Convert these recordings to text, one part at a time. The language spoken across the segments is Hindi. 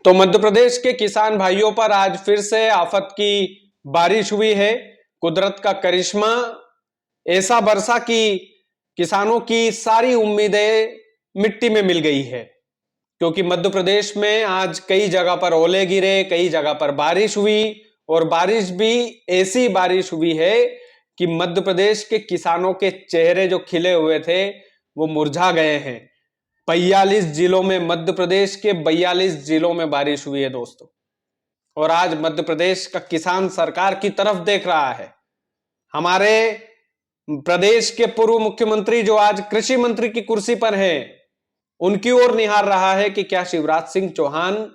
तो मध्य प्रदेश के किसान भाइयों पर आज फिर से आफत की बारिश हुई है। कुदरत का करिश्मा ऐसा बरसा कि किसानों की सारी उम्मीदें मिट्टी में मिल गई है। क्योंकि मध्य प्रदेश में आज कई जगह पर ओले गिरे, कई जगह पर बारिश हुई और बारिश भी ऐसी बारिश हुई है कि मध्य प्रदेश के किसानों के चेहरे जो खिले हुए थे वो मुरझा गए हैं। 42 जिलों में, मध्य प्रदेश के 42 जिलों में बारिश हुई है दोस्तों। और आज मध्य प्रदेश का किसान सरकार की तरफ देख रहा है। हमारे प्रदेश के पूर्व मुख्यमंत्री जो आज कृषि मंत्री की कुर्सी पर हैं, उनकी ओर निहार रहा है कि क्या शिवराज सिंह चौहान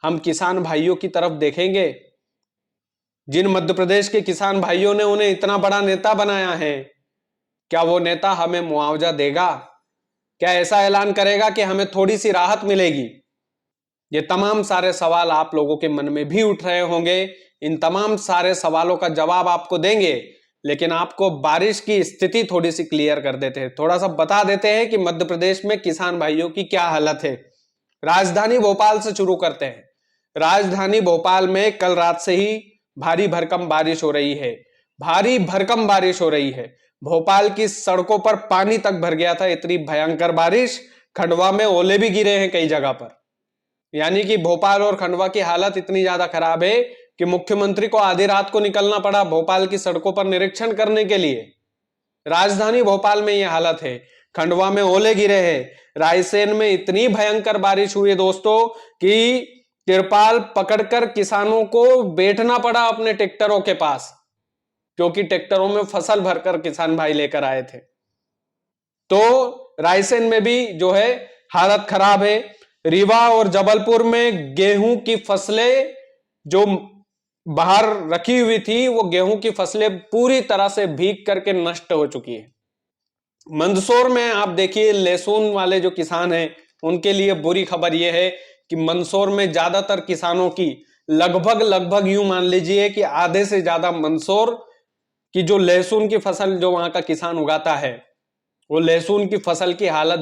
हम किसान भाइयों की तरफ देखेंगे। जिन मध्य प्रदेश के किसान भाइयों ने उन्हें इतना बड़ा नेता बनाया है, क्या वो नेता हमें मुआवजा देगा? क्या ऐसा ऐलान करेगा कि हमें थोड़ी सी राहत मिलेगी? ये तमाम सारे सवाल आप लोगों के मन में भी उठ रहे होंगे। इन तमाम सारे सवालों का जवाब आपको देंगे, लेकिन आपको बारिश की स्थिति थोड़ी सी क्लियर कर देते हैं, थोड़ा सा बता देते हैं कि मध्य प्रदेश में किसान भाइयों की क्या हालत है। राजधानी भोपाल से शुरू करते हैं। राजधानी भोपाल में कल रात से ही भारी भरकम बारिश हो रही है। भारी भरकम बारिश हो रही है। भोपाल की सड़कों पर पानी तक भर गया था, इतनी भयंकर बारिश। खंडवा में ओले भी गिरे हैं कई जगह पर। यानी कि भोपाल और खंडवा की हालत इतनी ज्यादा खराब है कि मुख्यमंत्री को आधी रात को निकलना पड़ा भोपाल की सड़कों पर निरीक्षण करने के लिए। राजधानी भोपाल में यह हालत है। खंडवा में ओले गिरे हैं। रायसेन में इतनी भयंकर बारिश हुई है दोस्तों कि तिरपाल पकड़कर किसानों को बैठना पड़ा अपने ट्रैक्टरों के पास, क्योंकि ट्रैक्टरों में फसल भरकर किसान भाई लेकर आए थे। तो रायसेन में भी जो है हालत खराब है। रीवा और जबलपुर में गेहूं की फसलें जो बाहर रखी हुई थी, वो गेहूं की फसलें पूरी तरह से भीग करके नष्ट हो चुकी है। मंदसौर में आप देखिए, लहसुन वाले जो किसान हैं उनके लिए बुरी खबर यह है कि मंदसौर में ज्यादातर किसानों की लगभग यूं मान लीजिए कि आधे से ज्यादा मंदसौर की जो लहसुन की फसल जो वहां का किसान उगाता है, वो लहसुन की फसल की हालत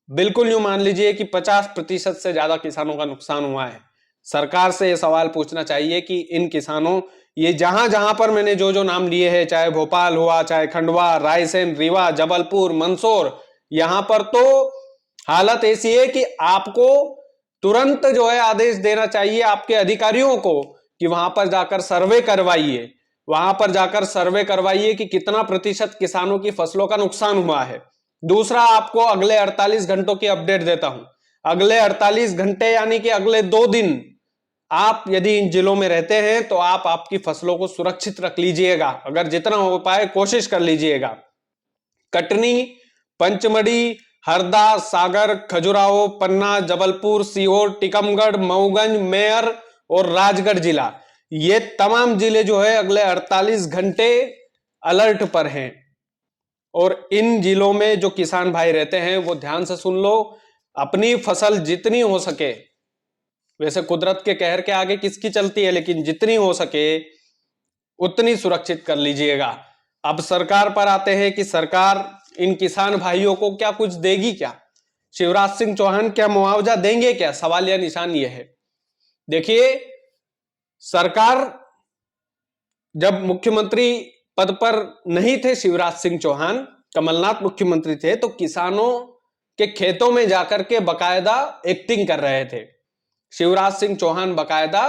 बिल्कुल यूं मान लीजिए कि 50% से ज्यादा किसानों का नुकसान हुआ है। सरकार से यह सवाल पूछना चाहिए कि इन किसानों, ये जहां जहां पर मैंने जो जो नाम लिए हैं, चाहे भोपाल हुआ, चाहे खंडवा, रायसेन, रीवा, जबलपुर, मंदसौर, यहां पर तो हालत ऐसी है कि आपको तुरंत जो है आदेश देना चाहिए आपके अधिकारियों को कि वहां पर जाकर सर्वे करवाइए। वहां पर जाकर सर्वे करवाइए कि कितना प्रतिशत किसानों की फसलों का नुकसान हुआ है। दूसरा, आपको अगले 48 घंटों की अपडेट देता हूं। अगले 48 घंटे यानी कि अगले 2 दिन आप यदि इन जिलों में रहते हैं तो आप आपकी फसलों को सुरक्षित रख लीजिएगा। अगर जितना हो पाए कोशिश कर लीजिएगा। कटनी, पंचमढ़ी, हरदा, सागर, खजुराहो, पन्ना, जबलपुर, सीहोर, टीकमगढ़, मऊगंज, मेयर और राजगढ़ जिला, ये तमाम जिले जो है अगले 48 घंटे अलर्ट पर हैं। और इन जिलों में जो किसान भाई रहते हैं वो ध्यान से सुन लो, अपनी फसल जितनी हो सके, वैसे कुदरत के कहर के आगे किसकी चलती है, लेकिन जितनी हो सके उतनी सुरक्षित कर लीजिएगा। अब सरकार पर आते हैं कि सरकार इन किसान भाइयों को क्या कुछ देगी क्या? शिवराज सिंह चौहान क्या मुआवजा देंगे क्या? सवालिया निशान यह है। देखिए, सरकार जब मुख्यमंत्री पद पर नहीं थे शिवराज सिंह चौहान, कमलनाथ मुख्यमंत्री थे, तो किसानों के खेतों में जाकर के बकायदा एक्टिंग कर रहे थे। शिवराज सिंह चौहान बकायदा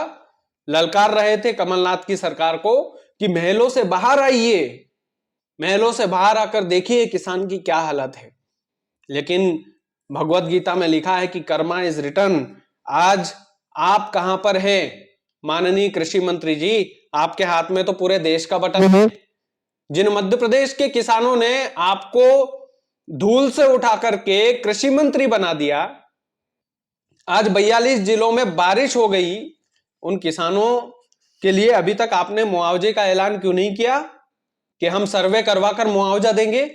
ललकार रहे थे कमलनाथ की सरकार को कि महलों से बाहर आइए, महलों से बाहर आकर देखिए किसान की क्या हालत है। लेकिन भगवत गीता में लिखा है कि कर्मा इज रिटर्न। आज आप कहां पर हैं माननीय कृषि मंत्री जी? आपके हाथ में तो पूरे देश का बटन है। जिन मध्य प्रदेश के किसानों ने आपको धूल से उठा करके कृषि मंत्री बना दिया, आज 42 जिलों में बारिश हो गई, उन किसानों के लिए अभी तक आपने मुआवजे का ऐलान क्यों नहीं किया कि हम सर्वे करवाकर मुआवजा देंगे?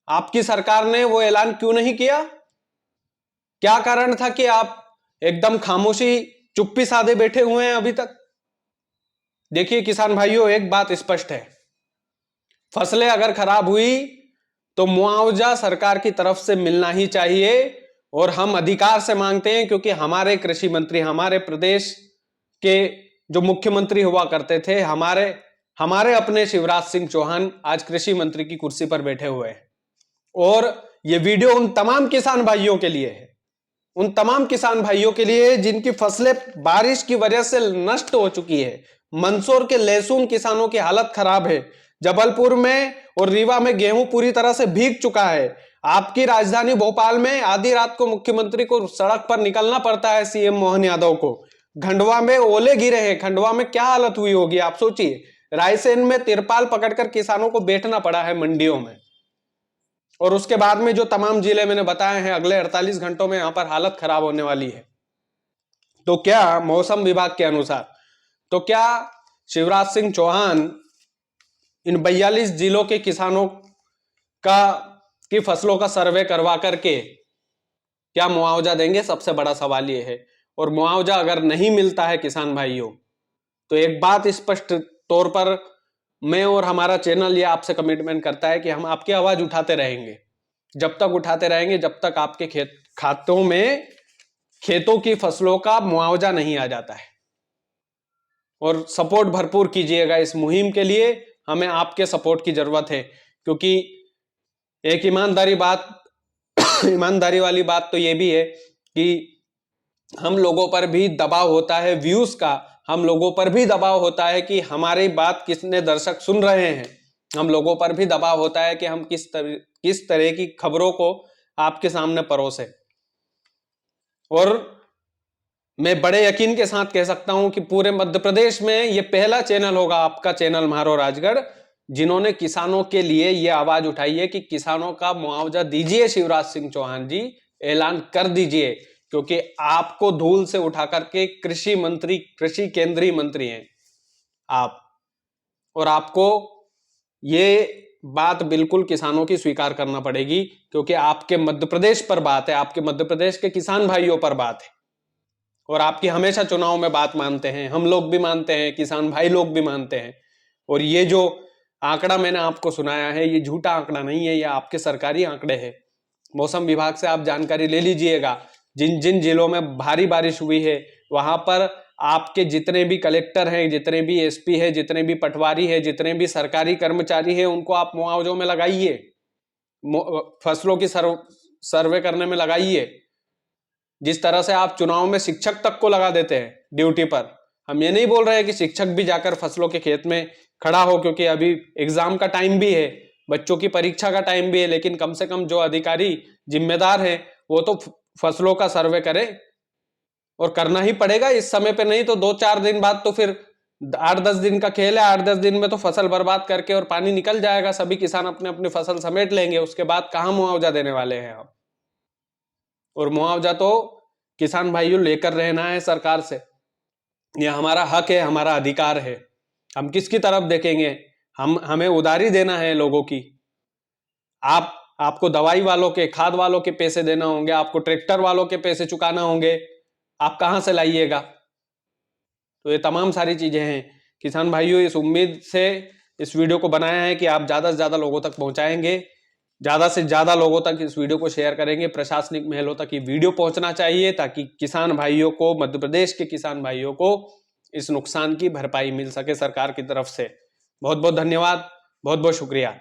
आपकी सरकार ने वो ऐलान क्यों नहीं किया? क्या कारण था कि आप एकदम खामोशी, चुप्पी साधे बैठे हुए हैं अभी तक? देखिए किसान भाइयों, एक बात स्पष्ट है, फसलें अगर खराब हुई तो मुआवजा सरकार की तरफ से मिलना ही चाहिए। और हम अधिकार से मांगते हैं, क्योंकि हमारे कृषि मंत्री, हमारे प्रदेश के जो मुख्यमंत्री हुआ करते थे, हमारे अपने शिवराज सिंह चौहान आज कृषि मंत्री की कुर्सी पर बैठे हुए हैं। और ये वीडियो उन तमाम किसान भाइयों के लिए है, उन तमाम किसान भाइयों के लिए जिनकी फसलें बारिश की वजह से नष्ट हो चुकी है। मंदसौर के लहसुन किसानों की हालत खराब है। जबलपुर में और रीवा में गेहूं पूरी तरह से भीग चुका है। आपकी राजधानी भोपाल में आधी रात को मुख्यमंत्री को सड़क पर निकलना पड़ता है, सीएम मोहन यादव को। खंडवा में ओले गिरे हैं, खंडवा में क्या हालत हुई होगी आप सोचिए। रायसेन में तिरपाल पकड़कर किसानों को बैठना पड़ा है मंडियों में। और उसके बाद में जो तमाम जिले मैंने बताए हैं, अगले 48 घंटों में यहां पर हालत खराब होने वाली है। तो क्या मौसम विभाग के अनुसार, तो क्या शिवराज सिंह चौहान इन 42 जिलों के किसानों की फसलों का सर्वे करवा करके क्या मुआवजा देंगे? सबसे बड़ा सवाल यह है। और मुआवजा अगर नहीं मिलता है किसान भाइयों, तो एक बात स्पष्ट तौर पर मैं और हमारा चैनल ये आपसे कमिटमेंट करता है कि हम आपकी आवाज उठाते रहेंगे। जब तक उठाते रहेंगे जब तक आपके खातों में खेतों की फसलों का मुआवजा नहीं आ जाता है। और सपोर्ट भरपूर कीजिएगा इस मुहिम के लिए, हमें आपके सपोर्ट की जरूरत है। क्योंकि एक ईमानदारी वाली बात तो ये भी है कि हम लोगों पर भी दबाव होता है व्यूज का, हम लोगों पर भी दबाव होता है कि हमारी बात कितने दर्शक सुन रहे हैं, हम लोगों पर भी दबाव होता है कि हम किस तरह की खबरों को आपके सामने परोसे। और मैं बड़े यकीन के साथ कह सकता हूं कि पूरे मध्य प्रदेश में यह पहला चैनल होगा, आपका चैनल म्हारो राजगढ़, जिन्होंने किसानों के लिए यह आवाज उठाई है कि किसानों का मुआवजा दीजिए। शिवराज सिंह चौहान जी, ऐलान कर दीजिए, क्योंकि आपको धूल से उठा करके कृषि मंत्री, कृषि केंद्रीय मंत्री हैं आप, और आपको ये बात बिल्कुल किसानों की स्वीकार करना पड़ेगी, क्योंकि आपके मध्य प्रदेश पर बात है, आपके मध्य प्रदेश के किसान भाइयों पर बात है। और आपकी हमेशा चुनाव में बात मानते हैं, हम लोग भी मानते हैं, किसान भाई लोग भी मानते हैं। और ये जो आंकड़ा मैंने आपको सुनाया है, ये झूठा आंकड़ा नहीं है, ये आपके सरकारी आंकड़े हैं। मौसम विभाग से आप जानकारी ले लीजिएगा। जिन जिन जिलों में भारी बारिश हुई है, वहां पर आपके जितने भी कलेक्टर हैं, जितने भी एसपी है, जितने भी पटवारी है, जितने भी सरकारी कर्मचारी हैं, उनको आप मुआवजों में लगाइए, फसलों की सर्वे करने में लगाइए। जिस तरह से आप चुनाव में शिक्षक तक को लगा देते हैं ड्यूटी पर, हम ये नहीं बोल रहे हैं कि शिक्षक भी जाकर फसलों के खेत में खड़ा हो, क्योंकि अभी एग्जाम का टाइम भी है, बच्चों की परीक्षा का टाइम भी है, लेकिन कम से कम जो अधिकारी जिम्मेदार है वो तो फसलों का सर्वे करे। और करना ही पड़ेगा इस समय पे, नहीं तो 2-4 दिन बाद तो फिर 8-10 दिन का खेल है, 8-10 दिन में तो फसल बर्बाद करके और पानी निकल जाएगा, सभी किसान अपने अपनी फसल समेट लेंगे, उसके बाद कहां मुआवजा देने वाले हैं आप। और मुआवजा तो किसान भाइयों लेकर रहना है सरकार से, यह हमारा हक है, हमारा अधिकार है। हम किसकी तरफ देखेंगे? हमें उधारी देना है लोगों की। आपको दवाई वालों के, खाद वालों के पैसे देना होंगे, आपको ट्रैक्टर वालों के पैसे चुकाना होंगे, आप कहां से लाइएगा? तो ये तमाम सारी चीजें हैं। किसान भाइयों, इस उम्मीद से इस वीडियो को बनाया है कि आप ज्यादा से ज्यादा लोगों तक पहुंचाएंगे, ज्यादा से ज्यादा लोगों तक इस वीडियो को शेयर करेंगे, प्रशासनिक महलों तक ये वीडियो पहुंचना चाहिए, ताकि किसान भाइयों को, मध्य प्रदेश के किसान भाइयों को इस नुकसान की भरपाई मिल सके सरकार की तरफ से। बहुत बहुत धन्यवाद, बहुत बहुत शुक्रिया।